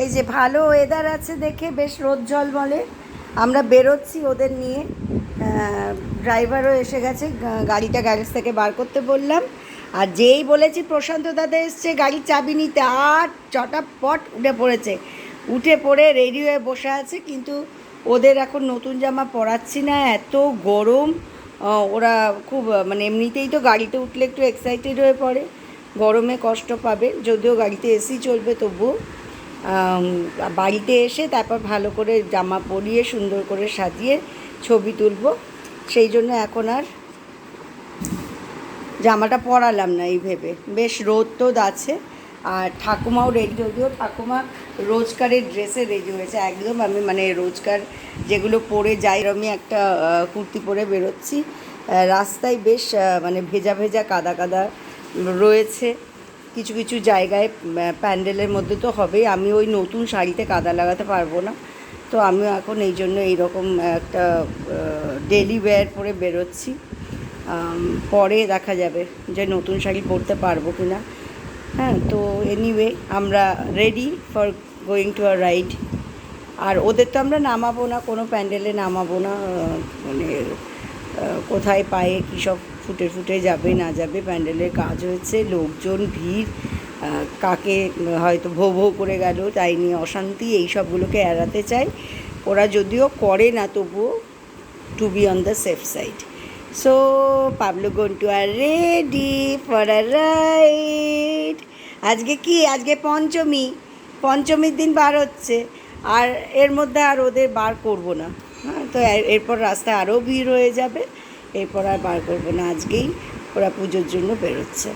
এই যে ভালো ওয়েদার আছে দেখে বেশ রোদ ঝলমলে আমরা বেরোচ্ছি ওদের নিয়ে। ড্রাইভারও এসে গেছে, গাড়িটা গ্যারেজ থেকে বার করতে বললাম। আর যেই বলেছি প্রশান্ত দাদা এসছে গাড়ির চাবি নিতে, আর চটাপট উঠে পড়েছে। উঠে পড়ে রেডি হয়ে বসে আছে, কিন্তু ওদের এখন নতুন জামা পরাচ্ছি না, এত গরম। ওরা খুব মানে এমনিতেই তো গাড়িতে উঠলে একটু এক্সাইটেড হয়ে পড়ে, গরমে কষ্ট পাবে। যদিও গাড়িতে এসি চলবে, তবুও বাড়িতে এসে তারপর ভালো করে জামা পরিয়ে সুন্দর করে সাজিয়ে ছবি তুলব। সেই জন্য এখন আর জামাটা পরালাম না এই ভেবে। বেশ রোদ টোদ আছে। আর ঠাকুমাও রেডি, যদিও ঠাকুমা রোজকারের ড্রেসে রেডি হয়েছে একদম। আমি মানে রোজকার যেগুলো পরে যাই, আমি একটা কুর্তি পরে বেরোচ্ছি। রাস্তায় বেশ মানে ভেজা ভেজা কাদা কাদা রয়েছে কিছু কিছু জায়গায়। প্যান্ডেলের মধ্যে তো হবেই, আমি ওই নতুন শাড়িতে কাদা লাগাতে পারবো না। তো আমিও এখন এই জন্য এইরকম একটা ডেলি ওয়্যার পরে বেরোচ্ছি। পরে দেখা যাবে যে নতুন শাড়ি পরতে পারবো কি না। হ্যাঁ, তো এনিওয়ে আমরা ready for going to a ride. আর ওদের তো আমরা নামাবো না, কোনো প্যান্ডেলে নামাবো না। মানে কোথায় পায়ে কী সব ফুটে ফুটে যাবে না যাবে, প্যান্ডেলের কাজ হয়েছে, লোকজন ভিড়, কাকে হয়তো ভো ভো করে গেল, তাই নিয়ে অশান্তি, এই সবগুলোকে এড়াতে চাই। ওরা যদিও করে না, তবুও to be on the safe side. So Pablo Gontu are ready for a ride. আজকে কি, আজকে পঞ্চমী, পঞ্চমীর দিন বার হচ্ছে। আর এর মধ্যে আর ওদের বার করব না। হ্যাঁ, তো এরপর রাস্তায় আরও ভিড় হয়ে যাবে, এরপর আর বার করবো না। আজকেই ওরা পুজোর জন্য বেরোচ্ছে।